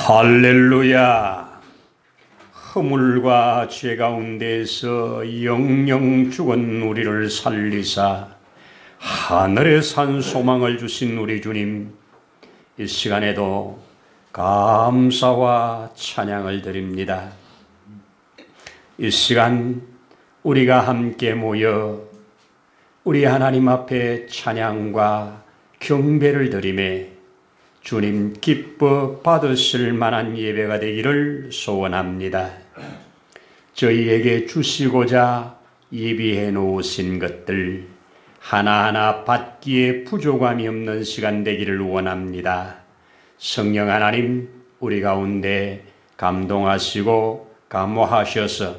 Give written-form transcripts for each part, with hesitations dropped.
할렐루야. 허물과 죄 가운데서 영영 죽은 우리를 살리사 하늘에 산 소망을 주신 우리 주님, 이 시간에도 감사와 찬양을 드립니다. 이 시간 우리가 함께 모여 우리 하나님 앞에 찬양과 경배를 드리매 주님 기뻐 받으실 만한 예배가 되기를 소원합니다. 저희에게 주시고자 예비해 놓으신 것들 하나하나 받기에 부족함이 없는 시간 되기를 원합니다. 성령 하나님, 우리 가운데 감동하시고 감화하셔서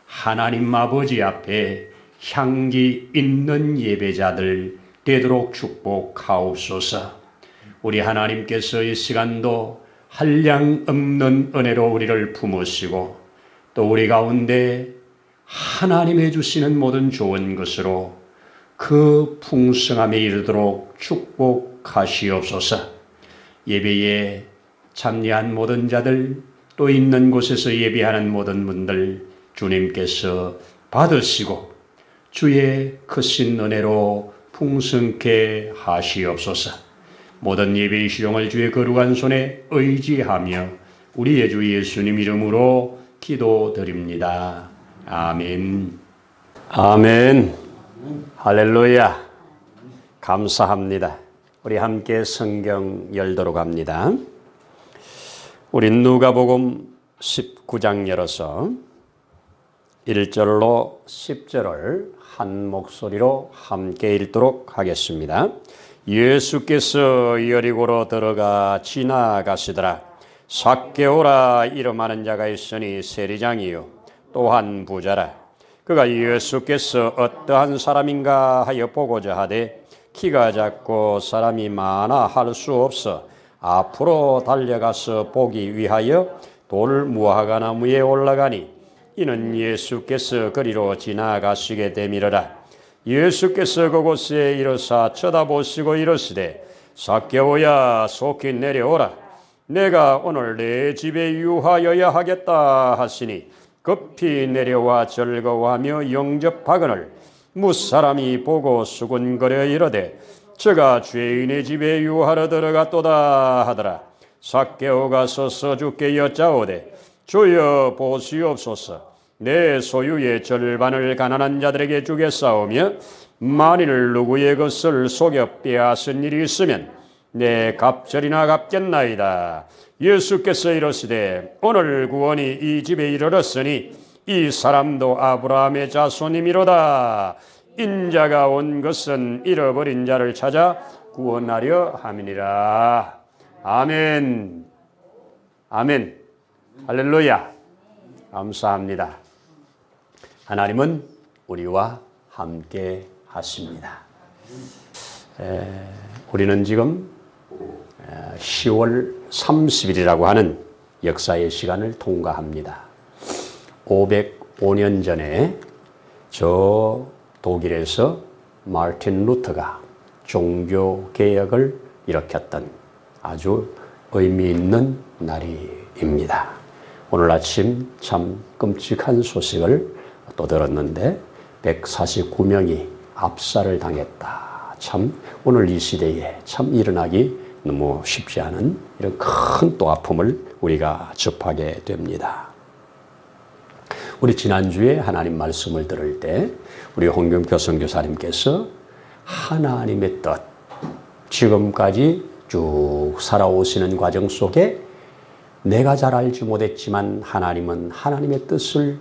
하나님 아버지 앞에 향기 있는 예배자들 되도록 축복하옵소서. 우리 하나님께서 이 시간도 한량 없는 은혜로 우리를 품으시고 또 우리 가운데 하나님의 주시는 모든 좋은 것으로 그 풍성함에 이르도록 축복하시옵소서. 예배에 참여한 모든 자들, 또 있는 곳에서 예배하는 모든 분들 주님께서 받으시고 주의 크신 은혜로 풍성케 하시옵소서. 모든 예배의 시종을 주의 거룩한 손에 의지하며 우리의 주 예수님 이름으로 기도드립니다. 아멘. 아멘. 할렐루야. 감사합니다. 우리 함께 성경 열도록 합니다. 우리 누가복음 19장 열어서 1절로 10절을 한 목소리로 함께 읽도록 하겠습니다. 예수께서 여리고로 들어가 지나가시더라. 삭개오라 이름하는 자가 있으니 세리장이요 또한 부자라. 그가 예수께서 어떠한 사람인가 하여 보고자 하되 키가 작고 사람이 많아 할 수 없어 앞으로 달려가서 보기 위하여 돌 무화과나무에 올라가니 이는 예수께서 그리로 지나가시게 되미러라. 예수께서 그곳에 이르사 쳐다보시고 이르시되 삭개오야 속히 내려오라. 내가 오늘 내 집에 유하여야 하겠다 하시니 급히 내려와 즐거워하며 영접하거늘 무사람이 보고 수군거려 이르되 저가 죄인의 집에 유하러 들어갔도다 하더라. 삭개오가 서서 주께 여짜오되 주여 보시옵소서. 내 소유의 절반을 가난한 자들에게 주겠사오며 만일 누구의 것을 속여 빼앗은 일이 있으면 내 갑절이나 갚겠나이다. 예수께서 이르시되 오늘 구원이 이 집에 이르렀으니 이 사람도 아브라함의 자손이미로다. 인자가 온 것은 잃어버린 자를 찾아 구원하려 함이니라. 아멘. 아멘. 할렐루야. 감사합니다. 하나님은 우리와 함께 하십니다. 우리는 지금 10월 30일이라고 하는 역사의 시간을 통과합니다. 505년 전에 저 독일에서 마르틴 루터가 종교개혁을 일으켰던 아주 의미 있는 날입니다. 오늘 아침 참 끔찍한 소식을 또 들었는데 149명이 압살을 당했다. 참 오늘 이 시대에 참 일어나기 너무 쉽지 않은 이런 큰 또 아픔을 우리가 접하게 됩니다. 우리 지난주에 하나님 말씀을 들을 때 우리 홍경표 선교사님께서 하나님의 뜻, 지금까지 쭉 살아오시는 과정 속에 내가 잘 알지 못했지만 하나님은 하나님의 뜻을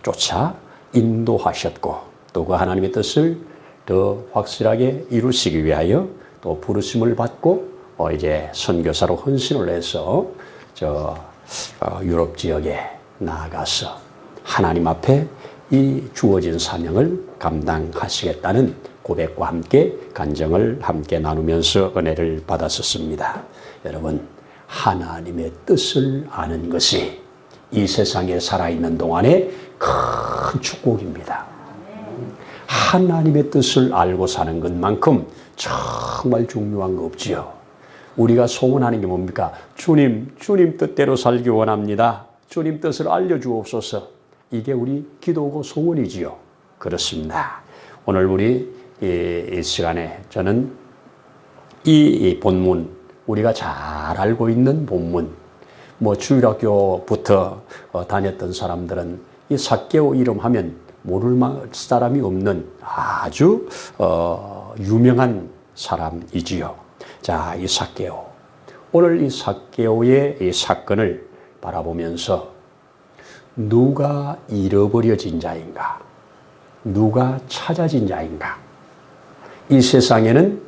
쫓아 인도하셨고 또 그 하나님의 뜻을 더 확실하게 이루시기 위하여 또 부르심을 받고 이제 선교사로 헌신을 해서 유럽 지역에 나아가서 하나님 앞에 이 주어진 사명을 감당하시겠다는 고백과 함께 간증을 함께 나누면서 은혜를 받았었습니다. 여러분, 하나님의 뜻을 아는 것이 이 세상에 살아있는 동안에 큰 축복입니다. 하나님의 뜻을 알고 사는 것만큼 정말 중요한 거 없지요. 우리가 소원하는 게 뭡니까? 주님 뜻대로 살기 원합니다. 주님 뜻을 알려주옵소서. 이게 우리 기도고 소원이지요. 그렇습니다. 오늘 우리 이 시간에 저는 이 본문, 우리가 잘 알고 있는 본문, 뭐 주일학교부터 다녔던 사람들은 이 삭개오 이름 하면 모를 사람이 없는 아주 유명한 사람이지요. 자, 이 삭개오. 오늘 이 삭개오의 이 사건을 바라보면서 누가 잃어버려진 자인가? 누가 찾아진 자인가? 이 세상에는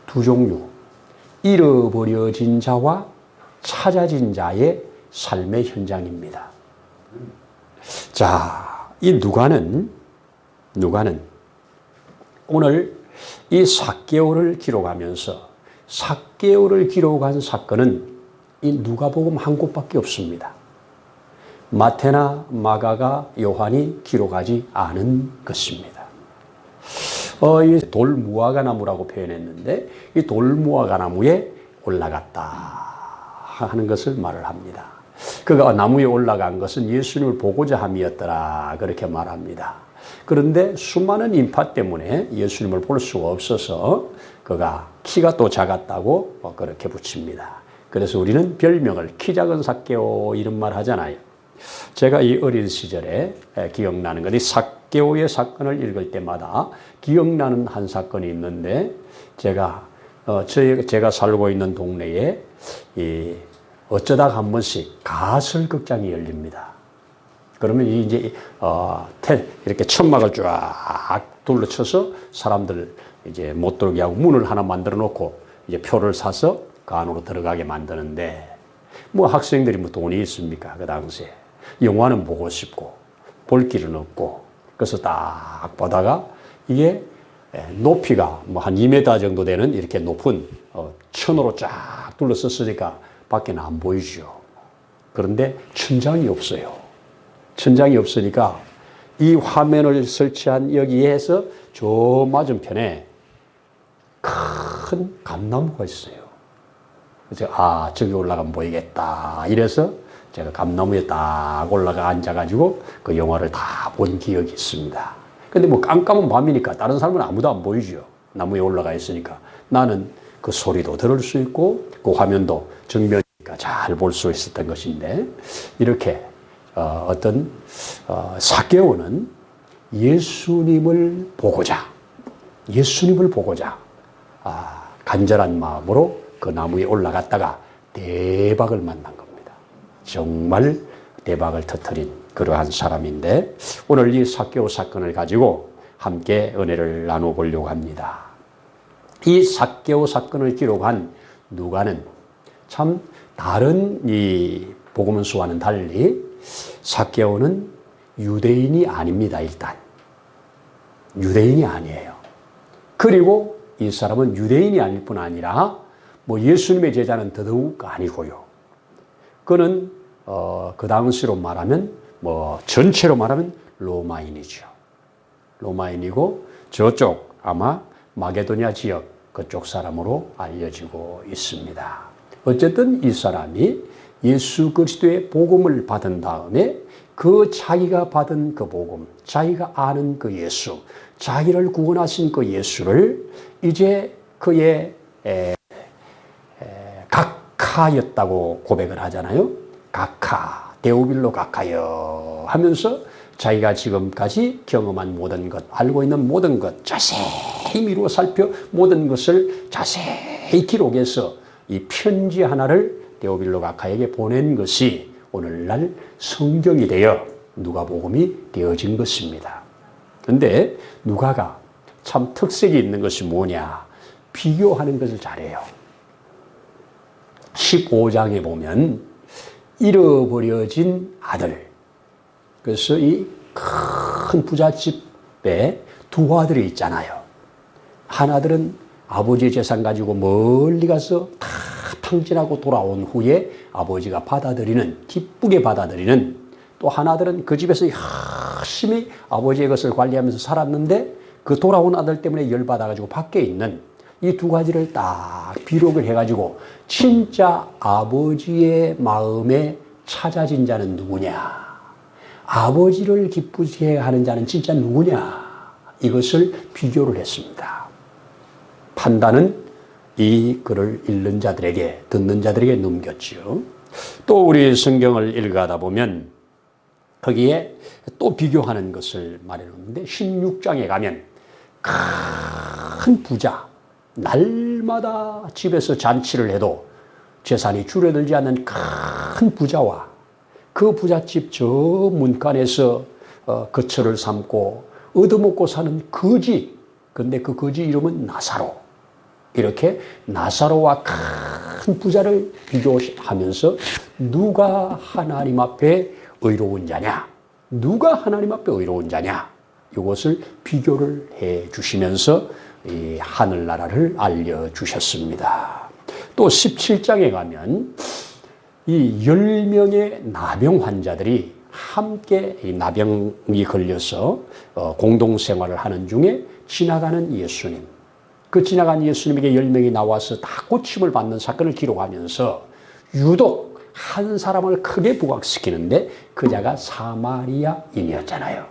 두 종류, 잃어버려진 자와 찾아진 자의 삶의 현장입니다. 자, 이 누가는 오늘 이 삭개오를 기록하면서 삭개오를 기록한 사건은 이 누가복음 한 곳밖에 없습니다. 마태나 마가가 요한이 기록하지 않은 것입니다. 이 돌무화과나무라고 표현했는데 이 돌무화과나무에 올라갔다 하는 것을 말을 합니다. 그가 나무에 올라간 것은 예수님을 보고자 함이었더라 그렇게 말합니다. 그런데 수많은 인파 때문에 예수님을 볼 수가 없어서 그가 키가 또 작았다고 그렇게 붙입니다. 그래서 우리는 별명을 키 작은 삭개오 이런 말 하잖아요. 제가 이 어린 시절에 기억나는 것이 삭개오의 사건을 읽을 때마다 기억나는 한 사건이 있는데 제가 살고 있는 동네에 어쩌다 한 번씩 가설극장이 열립니다. 그러면 이제 이렇게 천막을 쫙 둘러쳐서 사람들 이제 못 들어오게 하고 문을 하나 만들어 놓고 이제 표를 사서 그 안으로 들어가게 만드는데 뭐 학생들이 뭐 돈이 있습니까? 그 당시에. 영화는 보고 싶고 볼 길은 없고 그래서 딱 보다가 이게 높이가 뭐 한 2m 정도 되는 이렇게 높은 천으로 쫙 둘러섰으니까 밖에는 안 보이죠. 그런데 천장이 없어요. 천장이 없으니까 이 화면을 설치한 여기에서 저 맞은편에 큰 감나무가 있어요. 그래서 저기 올라가면 보이겠다. 이래서 제가 감나무에 딱 올라가 앉아가지고 그 영화를 다 본 기억이 있습니다. 근데 뭐 깜깜한 밤이니까 다른 사람은 아무도 안 보이죠. 나무에 올라가 있으니까. 나는 그 소리도 들을 수 있고 그 화면도 정면이니까 잘 볼 수 있었던 것인데 이렇게 삭개오는 예수님을 보고자 간절한 마음으로 그 나무에 올라갔다가 대박을 만난 겁니다. 정말 대박을 터뜨린 그러한 사람인데 오늘 이 삭개오 사건을 가지고 함께 은혜를 나눠보려고 합니다. 이 삭개오 사건을 기록한 누가는 참 다른 이 복음서와는 달리 삭개오는 유대인이 아닙니다. 일단 유대인이 아니에요. 그리고 이 사람은 유대인이 아닐 뿐 아니라 뭐 예수님의 제자는 더더욱 아니고요. 그는 그 당시로 말하면 뭐 전체로 말하면 로마인이죠. 로마인이고 저쪽 아마 마게도냐 지역 그쪽 사람으로 알려지고 있습니다. 어쨌든 이 사람이 예수 그리스도의 복음을 받은 다음에 그 자기가 받은 그 복음, 자기가 아는 그 예수, 자기를 구원하신 그 예수를 이제 그의 각하였다고 고백을 하잖아요. 각하, 데오빌로 각하여 하면서 자기가 지금까지 경험한 모든 것, 알고 있는 모든 것, 자세히 미루어 살펴 모든 것을 자세히 기록해서 이 편지 하나를 데오빌로 각하에게 보낸 것이 오늘날 성경이 되어 누가복음이 되어진 것입니다. 그런데 누가가 참 특색이 있는 것이 뭐냐? 비교하는 것을 잘해요. 15장에 보면 잃어버려진 아들. 그래서 이 큰 부잣집에 두 아들이 있잖아요. 한 아들은 아버지의 재산 가지고 멀리 가서 다 탕진하고 돌아온 후에 아버지가 기쁘게 받아들이는, 또 한 아들은 그 집에서 열심히 아버지의 것을 관리하면서 살았는데 그 돌아온 아들 때문에 열받아가지고 밖에 있는 이 두 가지를 딱 비록을 해가지고 진짜 아버지의 마음에 찾아진 자는 누구냐? 아버지를 기쁘게 하는 자는 진짜 누구냐? 이것을 비교를 했습니다. 판단은 이 글을 읽는 자들에게, 듣는 자들에게 넘겼죠. 또 우리 성경을 읽어가다 보면 거기에 또 비교하는 것을 말해놓는데 16장에 가면 큰 부자, 날마다 집에서 잔치를 해도 재산이 줄어들지 않는 큰 부자와 그 부잣집 저 문간에서 거처를 삼고 얻어먹고 사는 거지. 근데 그 거지 이름은 나사로. 이렇게 나사로와 큰 부자를 비교하면서 누가 하나님 앞에 의로운 자냐? 누가 하나님 앞에 의로운 자냐? 이것을 비교를 해 주시면서 이 하늘나라를 알려주셨습니다. 또 17장에 가면 이 10명의 나병 환자들이 함께 이 나병이 걸려서 공동생활을 하는 중에 지나가는 예수님. 그 지나간 예수님에게 10명이 나와서 다 고침을 받는 사건을 기록하면서 유독 한 사람을 크게 부각시키는데 그 자가 사마리아인이었잖아요.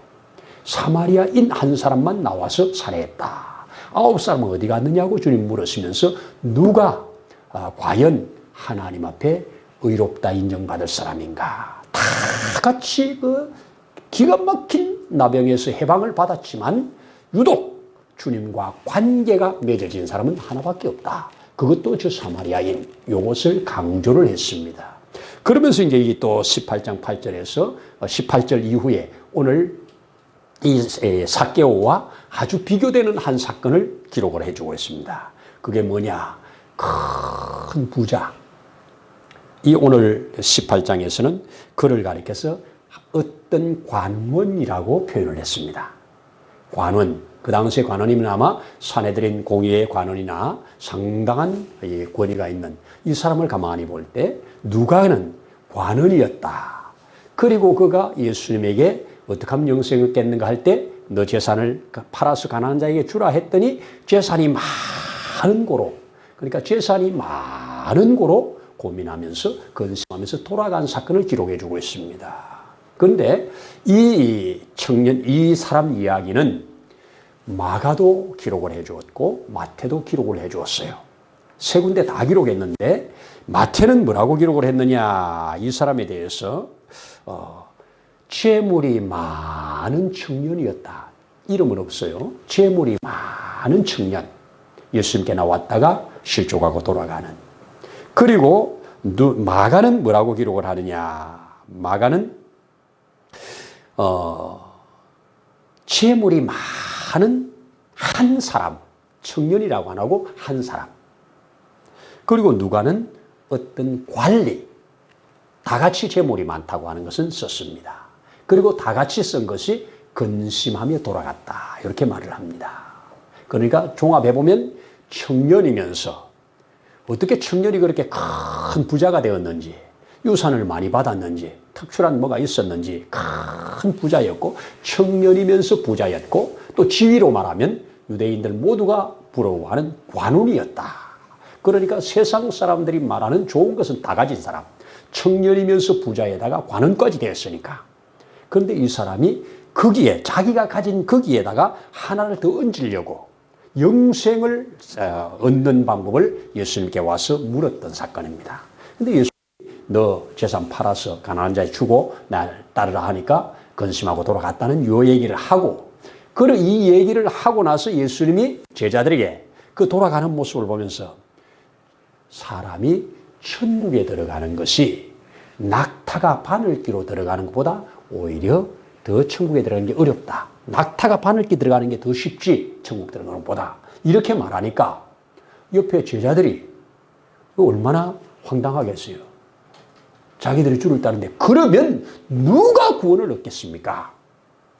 사마리아인 한 사람만 나와서 살해했다. 9사람은 어디 갔느냐고 주님 물으시면서 누가 과연 하나님 앞에 의롭다 인정받을 사람인가. 다 같이 그 기가 막힌 나병에서 해방을 받았지만 유독 주님과 관계가 맺어진 사람은 하나밖에 없다. 그것도 저 사마리아인. 이것을 강조를 했습니다. 그러면서 이제 또 18장 8절에서 18절 이후에 오늘 이 삭개오와 아주 비교되는 한 사건을 기록을 해주고 있습니다. 그게 뭐냐? 큰 부자. 이 오늘 18장에서는 그를 가리켜서 어떤 관원이라고 표현을 했습니다. 관원. 그 당시에 관원이면 아마 사내들인 공의의 관원이나 상당한 권위가 있는 이 사람을 가만히 볼 때 누가는 관원이었다. 그리고 그가 예수님에게 어떻게 하면 영생을 얻겠는가 할 때 너 재산을 팔아서 가난한 자에게 주라 했더니 재산이 많은 고로, 그러니까 재산이 많은 고로 고민하면서 근심하면서 돌아간 사건을 기록해 주고 있습니다. 그런데 이 청년, 이 사람 이야기는 마가도 기록을 해 주었고 마태도 기록을 해 주었어요. 세 군데 다 기록했는데 마태는 뭐라고 기록을 했느냐? 이 사람에 대해서 재물이 많은 청년이었다. 이름은 없어요. 재물이 많은 청년. 예수님께 나왔다가 실족하고 돌아가는. 그리고 마가는 뭐라고 기록을 하느냐? 마가는 재물이 많은 한 사람, 청년이라고 안 하고 한 사람. 그리고 누가는 어떤 관리, 다 같이 재물이 많다고 하는 것은 썼습니다. 그리고 다 같이 쓴 것이 근심하며 돌아갔다. 이렇게 말을 합니다. 그러니까 종합해보면 청년이면서 어떻게 청년이 그렇게 큰 부자가 되었는지, 유산을 많이 받았는지, 특출한 뭐가 있었는지 큰 부자였고 청년이면서 부자였고 또 지위로 말하면 유대인들 모두가 부러워하는 관원이었다. 그러니까 세상 사람들이 말하는 좋은 것은 다 가진 사람, 청년이면서 부자에다가 관원까지 되었으니까. 그런데 이 사람이 거기에 자기가 가진 거기에다가 하나를 더 얹으려고 영생을 얻는 방법을 예수님께 와서 물었던 사건입니다. 그런데 예수님이 너 재산 팔아서 가난한 자에 주고 날 따르라 하니까 근심하고 돌아갔다는 이 얘기를 하고, 그리고 이 얘기를 하고 나서 예수님이 제자들에게 그 돌아가는 모습을 보면서 사람이 천국에 들어가는 것이 낙타가 바늘기로 들어가는 것보다 오히려 더 천국에 들어가는 게 어렵다. 낙타가 바늘기 들어가는 게 더 쉽지 천국 들어가는 것보다. 이렇게 말하니까 옆에 제자들이 얼마나 황당하겠어요. 자기들이 주를 따르는데 그러면 누가 구원을 얻겠습니까?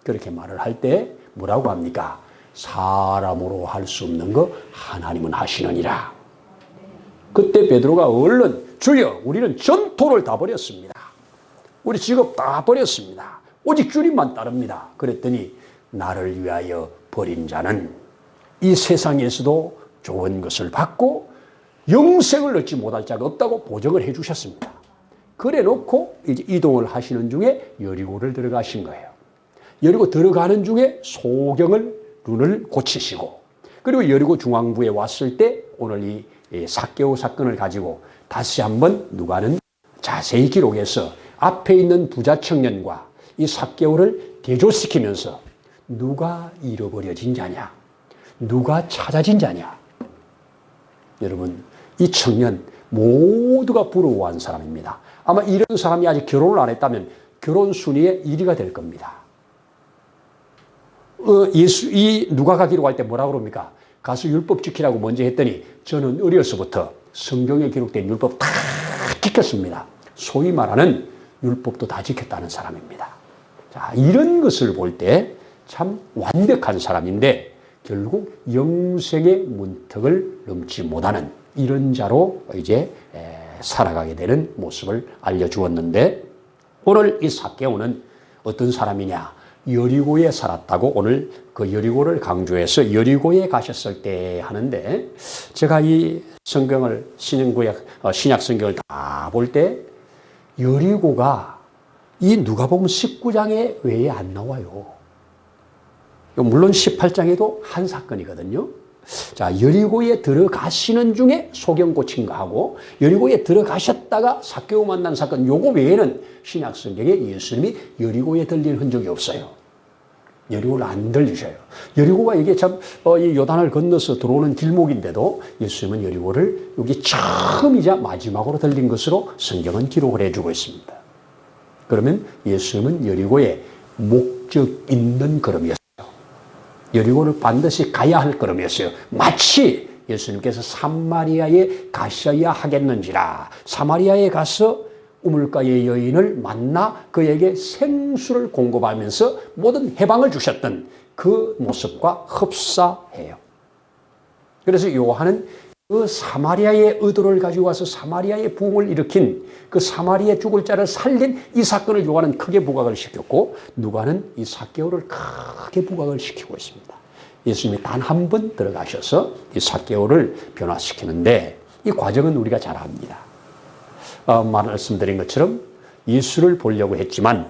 그렇게 말을 할 때 뭐라고 합니까? 사람으로 할 수 없는 거 하나님은 하시느니라. 그때 베드로가 얼른 주여 우리는 전토를 다 버렸습니다. 우리 직업 다 버렸습니다. 오직 주님만 따릅니다. 그랬더니 나를 위하여 버린 자는 이 세상에서도 좋은 것을 받고 영생을 얻지 못할 자가 없다고 보증을 해 주셨습니다. 그래 놓고 이제 이동을 하시는 중에 여리고를 들어가신 거예요. 여리고 들어가는 중에 소경을 눈을 고치시고, 그리고 여리고 중앙부에 왔을 때 오늘 이 삭개오 사건을 가지고 다시 한번 누가는 자세히 기록해서 앞에 있는 부자 청년과 이 삭개오를 대조시키면서 누가 잃어버려진 자냐, 누가 찾아진 자냐. 여러분, 이 청년 모두가 부러워한 사람입니다. 아마 이런 사람이 아직 결혼을 안 했다면 결혼 순위에 1위가 될 겁니다. 이 누가가 기록할 때 뭐라고 그럽니까? 가서 율법 지키라고 먼저 했더니 저는 어려서부터 성경에 기록된 율법 다 지켰습니다. 소위 말하는 율법도 다 지켰다는 사람입니다. 자, 이런 것을 볼 때 참 완벽한 사람인데 결국 영생의 문턱을 넘지 못하는 이런 자로 이제 살아가게 되는 모습을 알려주었는데, 오늘 이 삭개오는 어떤 사람이냐? 여리고에 살았다고 오늘 그 여리고를 강조해서 여리고에 가셨을 때 하는데, 제가 이 성경을 신약 성경을 다 볼 때 여리고가 이 누가복음 19장에 외에 안 나와요. 물론 18장에도 한 사건이거든요. 자, 여리고에 들어가시는 중에 소경 고친 거 하고 여리고에 들어가셨다가 삭개오 만난 사건, 요거 외에는 신약 성경에 예수님이 여리고에 들린 흔적이 없어요. 여리고를 안 들리셔요. 여리고가 이게 참 이 요단을 건너서 들어오는 길목인데도 예수님은 여리고를 여기 처음이자 마지막으로 들린 것으로 성경은 기록을 해주고 있습니다. 그러면 예수님은 여리고에 목적 있는 걸음이었어요. 여리고를 반드시 가야 할 걸음이었어요. 마치 예수님께서 사마리아에 가셔야 하겠는지라, 사마리아에 가서 우물가의 여인을 만나 그에게 생수를 공급하면서 모든 해방을 주셨던 그 모습과 흡사해요. 그래서 요한은 그 사마리아의 의도를 가지고 와서 사마리아의 부흥을 일으킨 그 사마리아 죽을 자를 살린 이 사건을 요한은 크게 부각을 시켰고, 누가는 이 삭개오를 크게 부각을 시키고 있습니다. 예수님이 단 한 번 들어가셔서 이 삭개오를 변화시키는데 이 과정은 우리가 잘 압니다. 말씀드린 것처럼 예수를 보려고 했지만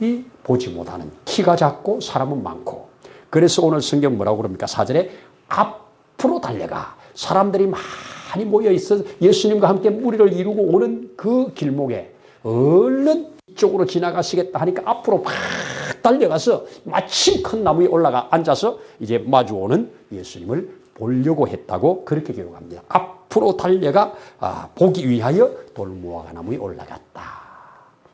이 보지 못하는, 키가 작고 사람은 많고, 그래서 오늘 성경 뭐라고 그럽니까? 4절에 앞으로 달려가. 사람들이 많이 모여 있어 예수님과 함께 무리를 이루고 오는 그 길목에 얼른 이쪽으로 지나가시겠다 하니까 앞으로 막 달려가서 마침 큰 나무에 올라가 앉아서 이제 마주오는 예수님을 보려고 했다고 그렇게 기록합니다. 앞으로 달려가 보기 위하여 돌무화과 나무에 올라갔다.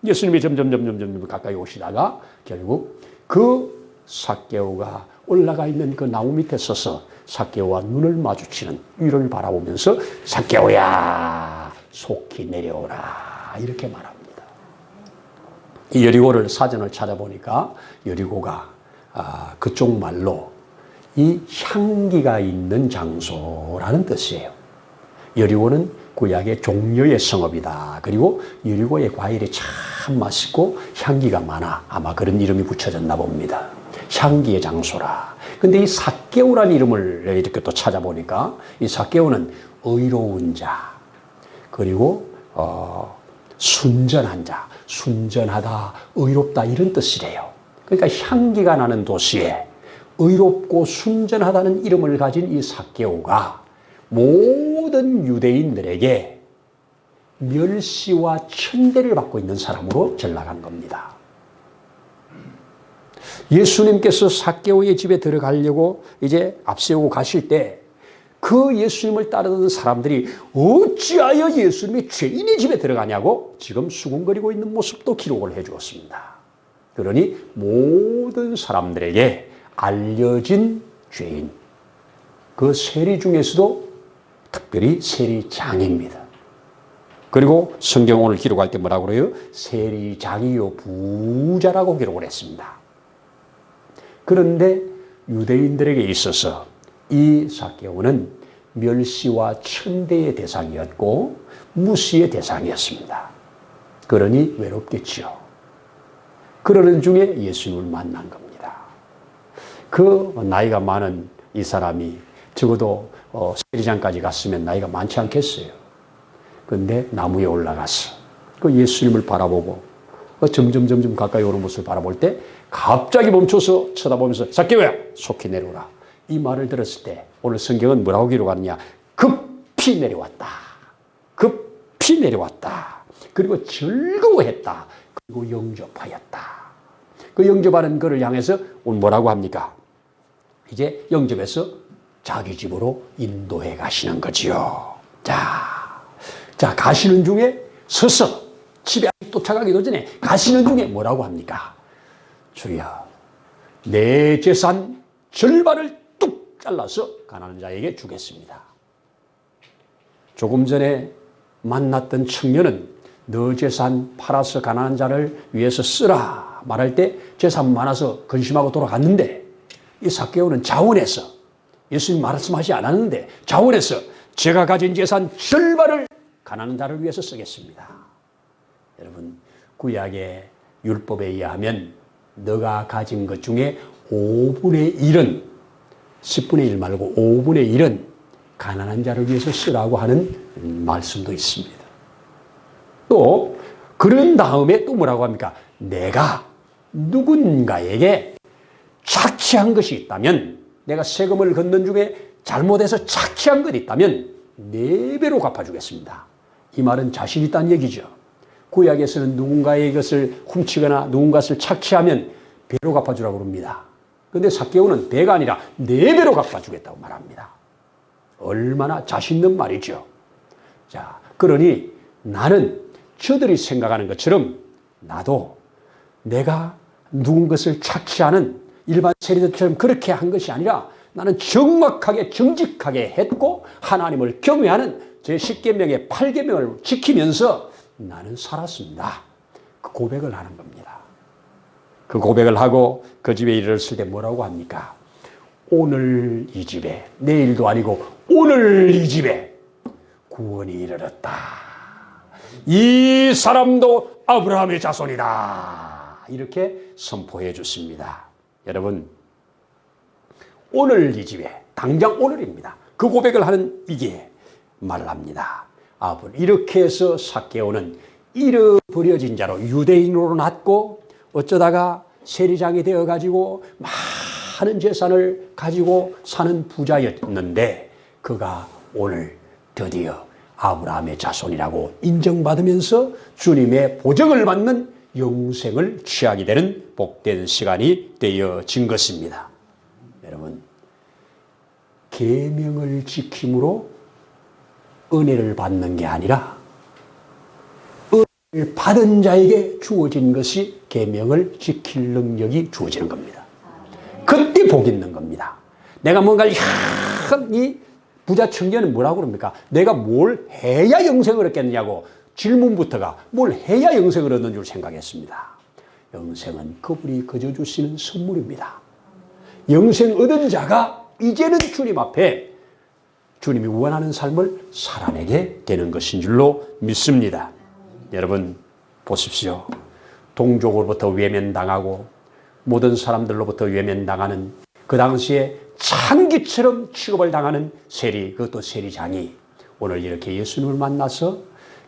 예수님이 점점 가까이 오시다가 결국 그 삭개오가 올라가 있는 그 나무 밑에 서서 삭개오와 눈을 마주치는 위를 바라보면서 삭개오야 속히 내려오라 이렇게 말합니다. 이 여리고를 사전을 찾아보니까 여리고가 그쪽 말로 이 향기가 있는 장소라는 뜻이에요. 여리고는 구약의 종려의 성읍이다. 그리고 여리고의 과일이 참 맛있고 향기가 많아. 아마 그런 이름이 붙여졌나 봅니다. 향기의 장소라. 근데 이 삭개오라는 이름을 이렇게 또 찾아보니까 이 삭개오는 의로운 자, 그리고 순전한 자, 순전하다, 의롭다 이런 뜻이래요. 그러니까 향기가 나는 도시에 의롭고 순전하다는 이름을 가진 이 삭개오가 모든 유대인들에게 멸시와 천대를 받고 있는 사람으로 전락한 겁니다. 예수님께서 삭개오의 집에 들어가려고 이제 앞세우고 가실 때 그 예수님을 따르던 사람들이 어찌하여 예수님이 죄인의 집에 들어가냐고 지금 수군거리고 있는 모습도 기록을 해 주었습니다. 그러니 모든 사람들에게 알려진 죄인, 그 세리 중에서도 특별히 세리장입니다. 그리고 성경 오늘 기록할 때 뭐라고 그래요? 세리장이요 부자라고 기록을 했습니다. 그런데 유대인들에게 있어서 이 삭개오는 멸시와 천대의 대상이었고 무시의 대상이었습니다. 그러니 외롭겠지요. 그러는 중에 예수님을 만난 겁니다. 그 나이가 많은 이 사람이 적어도 세리장까지 갔으면 나이가 많지 않겠어요. 그런데 나무에 올라가서 그 예수님을 바라보고 점점 가까이 오는 모습을 바라볼 때 갑자기 멈춰서 쳐다보면서 zac개오야 속히 내려오라. 이 말을 들었을 때 오늘 성경은 뭐라고 기록하느냐. 급히 내려왔다. 급히 내려왔다. 그리고 즐거워했다. 그리고 영접하였다. 그 영접하는 그를 향해서 오늘 뭐라고 합니까? 이제 영접해서 자기 집으로 인도해 가시는 거지요. 자 가시는 중에 서서 집에 도착하기도 전에 가시는 중에 뭐라고 합니까? 주여, 내 재산 절반을 뚝 잘라서 가난한 자에게 주겠습니다. 조금 전에 만났던 청년은 너 재산 팔아서 가난한 자를 위해서 쓰라 말할 때 재산 많아서 근심하고 돌아갔는데 이 zac개오는 자원해서 예수님 말씀하지 않았는데 자원해서 제가 가진 재산 절반을 가난한 자를 위해서 쓰겠습니다. 여러분, 구약의 율법에 의하면 너가 가진 것 중에 5분의 1은 10분의 1 말고 5분의 1은 가난한 자를 위해서 쓰라고 하는 말씀도 있습니다. 또 그런 다음에 또 뭐라고 합니까? 내가 누군가에게 착취한 것이 있다면, 내가 세금을 걷는 중에 잘못해서 착취한 것이 있다면 4배로 갚아주겠습니다. 이 말은 자신 있다는 얘기죠. 구약에서는 누군가의 것을 훔치거나 누군가를 착취하면 배로 갚아주라고 합니다. 그런데 zac개오는 배가 아니라 4배로 갚아주겠다고 말합니다. 얼마나 자신 있는 말이죠. 자, 그러니 나는 저들이 생각하는 것처럼 나도 내가 누군 것을 착취하는 일반 세리들처럼 그렇게 한 것이 아니라 나는 정확하게 정직하게 했고 하나님을 경외하는 제 10계명의 8계명을 지키면서 나는 살았습니다. 그 고백을 하는 겁니다. 그 고백을 하고 그 집에 이르렀을 때 뭐라고 합니까? 오늘 이 집에, 내일도 아니고 오늘 이 집에 구원이 이르렀다. 이 사람도 아브라함의 자손이다. 이렇게 선포해 줬습니다. 여러분, 오늘 이 집에, 당장 오늘입니다. 그 고백을 하는 이게 말합니다. 이렇게 해서 zac개오는 잃어버려진 자로 유대인으로 났고 어쩌다가 세리장이 되어가지고 많은 재산을 가지고 사는 부자였는데 그가 오늘 드디어 아브라함의 자손이라고 인정받으면서 주님의 보증을 받는 영생을 취하게 되는 복된 시간이 되어진 것입니다. 여러분, 계명을 지킴으로 은혜를 받는 게 아니라 은혜를 받은 자에게 주어진 것이 계명을 지킬 능력이 주어지는 겁니다. 그때 복 있는 겁니다. 내가 뭔가를 이 부자 청년은 뭐라고 그럽니까? 내가 뭘 해야 영생을 얻겠느냐고 질문부터가 뭘 해야 영생을 얻는 줄 생각했습니다. 영생은 그분이 거저 주시는 선물입니다. 영생 얻은 자가 이제는 주님 앞에 주님이 원하는 삶을 살아내게 되는 것인 줄로 믿습니다. 여러분 보십시오. 동족으로부터 외면당하고 모든 사람들로부터 외면당하는 그 당시에 창기처럼 취급을 당하는 세리, 그것도 세리장이 오늘 이렇게 예수님을 만나서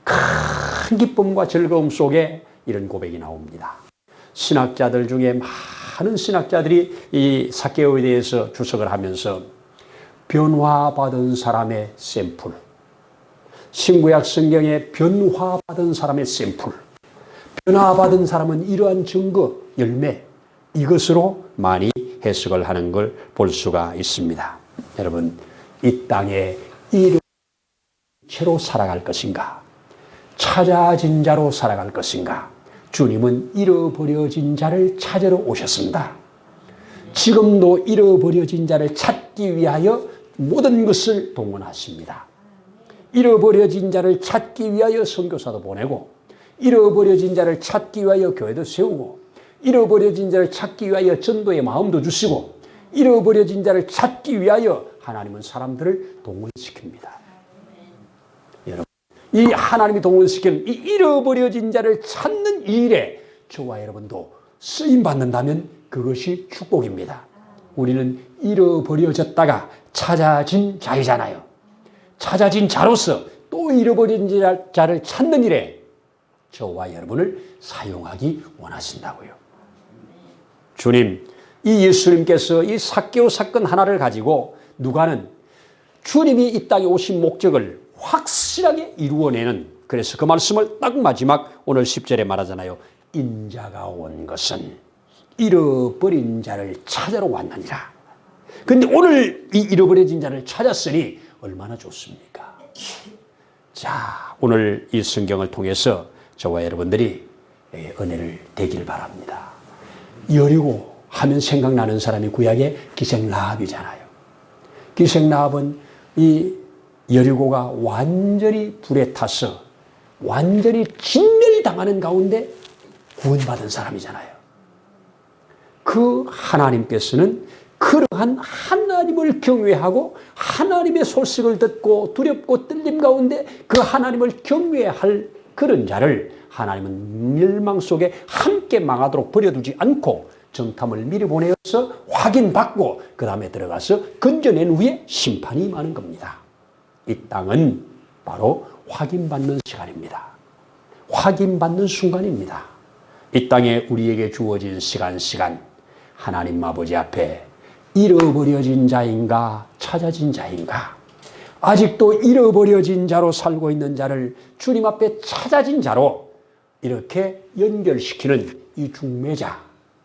큰 기쁨과 즐거움 속에 이런 고백이 나옵니다. 신학자들 중에 많은 신학자들이 이 zac개오에 대해서 주석을 하면서 변화받은 사람의 샘플, 신구약 성경에 변화받은 사람의 샘플, 변화받은 사람은 이러한 증거, 열매, 이것으로 많이 해석을 하는 걸 볼 수가 있습니다. 여러분, 이 땅에 이런 채로 살아갈 것인가? 찾아진 자로 살아갈 것인가? 주님은 잃어버려진 자를 찾으러 오셨습니다. 지금도 잃어버려진 자를 찾기 위하여 모든 것을 동원하십니다. 잃어버려진 자를 찾기 위하여 선교사도 보내고, 잃어버려진 자를 찾기 위하여 교회도 세우고, 잃어버려진 자를 찾기 위하여 전도의 마음도 주시고, 잃어버려진 자를 찾기 위하여 하나님은 사람들을 동원시킵니다. 여러분, 이 하나님이 동원시키는 이 잃어버려진 자를 찾는 일에 저와 여러분도 쓰임 받는다면 그것이 축복입니다. 우리는 잃어버려졌다가 찾아진 자이잖아요. 찾아진 자로서 또 잃어버린 자를 찾는 일에 저와 여러분을 사용하기 원하신다고요. 주님, 이 예수님께서 이 삭개오 사건 하나를 가지고 누가는 주님이 이 땅에 오신 목적을 확실하게 이루어내는, 그래서 그 말씀을 딱 마지막 오늘 10절에 말하잖아요. 인자가 온 것은 잃어버린 자를 찾으러 왔느니라. 근데 오늘 이 잃어버려진 자를 찾았으니 얼마나 좋습니까? 자, 오늘 이 성경을 통해서 저와 여러분들이 은혜를 되길 바랍니다. 여리고 하면 생각나는 사람이 구약의 기생 라합이잖아요. 기생 라합은 이 여리고가 완전히 불에 타서 완전히 진멸당하는 가운데 구원받은 사람이잖아요. 그 하나님께서는 그러한 하나님을 경외하고 하나님의 소식을 듣고 두렵고 떨림 가운데 그 하나님을 경외할 그런 자를 하나님은 멸망 속에 함께 망하도록 버려두지 않고 정탐을 미리 보내어서 확인받고 그 다음에 들어가서 건져낸 후에 심판이 임하는 겁니다. 이 땅은 바로 확인받는 시간입니다. 확인받는 순간입니다. 이 땅에 우리에게 주어진 시간 하나님 아버지 앞에 잃어버려진 자인가 찾아진 자인가, 아직도 잃어버려진 자로 살고 있는 자를 주님 앞에 찾아진 자로 이렇게 연결시키는 이 중매자,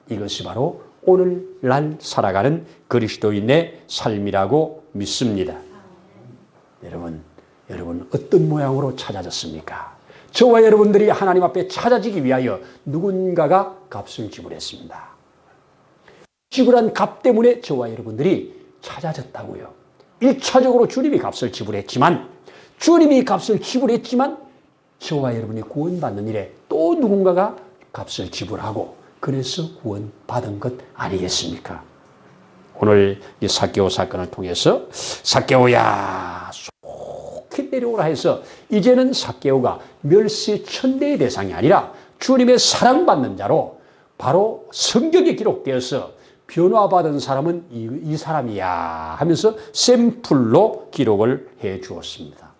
이것이 바로 오늘날 살아가는 그리스도인의 삶이라고 믿습니다. 여러분 어떤 모양으로 찾아졌습니까? 저와 여러분들이 하나님 앞에 찾아지기 위하여 누군가가 값을 지불했습니다. 지불한 값 때문에 저와 여러분들이 찾아졌다고요. 1차적으로 주님이 값을 지불했지만 저와 여러분이 구원받는 일에 또 누군가가 값을 지불하고 그래서 구원받은 것 아니겠습니까? 오늘 이 삭개오 사건을 통해서 삭개오야 속히 내려오라 해서 이제는 삭개오가 멸시천대의 대상이 아니라 주님의 사랑받는 자로 바로 성경에 기록되어서 변화받은 사람은 이 사람이야 하면서 샘플로 기록을 해 주었습니다.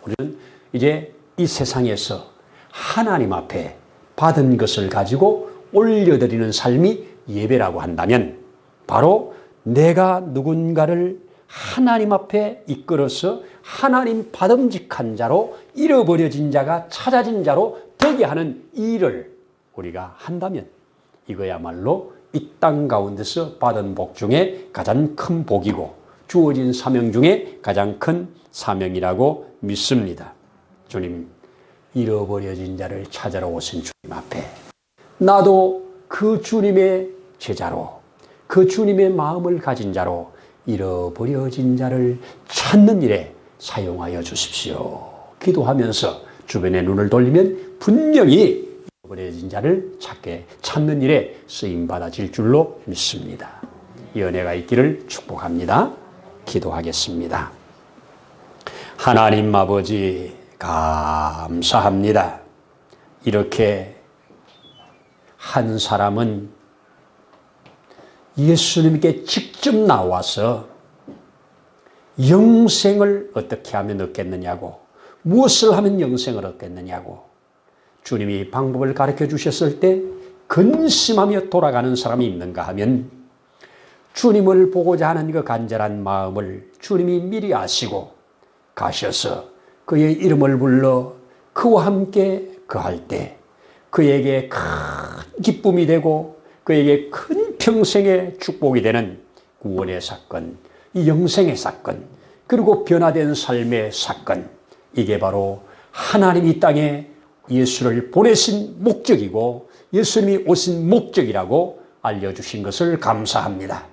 우리는 이제 이 세상에서 하나님 앞에 받은 것을 가지고 올려드리는 삶이 예배라고 한다면 바로 내가 누군가를 하나님 앞에 이끌어서 하나님 받음직한 자로 잃어버려진 자가 찾아진 자로 되게 하는 일을 우리가 한다면 이거야말로 이 땅 가운데서 받은 복 중에 가장 큰 복이고 주어진 사명 중에 가장 큰 사명이라고 믿습니다. 주님, 잃어버려진 자를 찾아러 오신 주님 앞에 나도 그 주님의 제자로 그 주님의 마음을 가진 자로 잃어버려진 자를 찾는 일에 사용하여 주십시오. 기도하면서 주변에 눈을 돌리면 분명히 잃어버려진 자를 찾는 일에 쓰임받아질 줄로 믿습니다. 이 은혜가 있기를 축복합니다. 기도하겠습니다. 하나님 아버지 감사합니다. 이렇게 한 사람은 예수님께 직접 나와서 영생을 어떻게 하면 얻겠느냐고, 무엇을 하면 영생을 얻겠느냐고 주님이 방법을 가르쳐 주셨을 때 근심하며 돌아가는 사람이 있는가 하면 주님을 보고자 하는 그 간절한 마음을 주님이 미리 아시고 가셔서 그의 이름을 불러 그와 함께 거할 때 그에게 큰 기쁨이 되고 그에게 큰 평생의 축복이 되는 구원의 사건, 이 영생의 사건, 그리고 변화된 삶의 사건, 이게 바로 하나님 이 땅에 예수를 보내신 목적이고 예수님이 오신 목적이라고 알려주신 것을 감사합니다.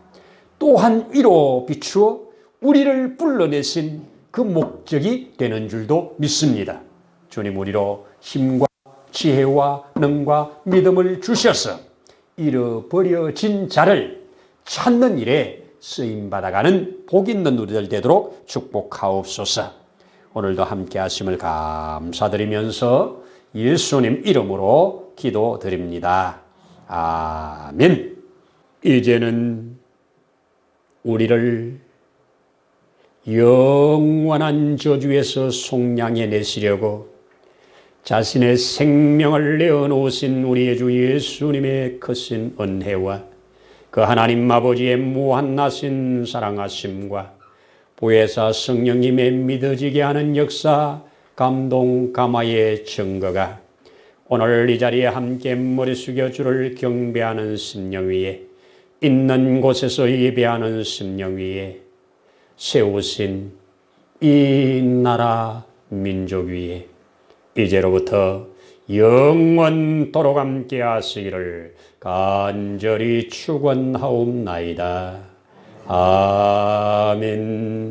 또한 이로 비추어 우리를 불러내신 그 목적이 되는 줄도 믿습니다. 주님, 우리로 힘과 지혜와 능과 믿음을 주셔서 잃어버려진 자를 찾는 일에 쓰임받아가는 복 있는 우리들 되도록 축복하옵소서. 오늘도 함께 하심을 감사드리면서 예수님 이름으로 기도드립니다. 아멘. 이제는 우리를 영원한 저주에서 속량해 내시려고 자신의 생명을 내어놓으신 우리의 주 예수님의 크신 은혜와 그 하나님 아버지의 무한하신 사랑하심과 보혜사 성령님의 믿어지게 하는 역사, 감동, 감화의 증거가 오늘 이 자리에 함께 머리 숙여 주를 경배하는 심령 위에, 있는 곳에서 예배하는 심령 위에 세우신 이 나라 민족 위에 이제로부터 영원토록 함께 하시기를 간절히 축원하옵나이다. 아멘.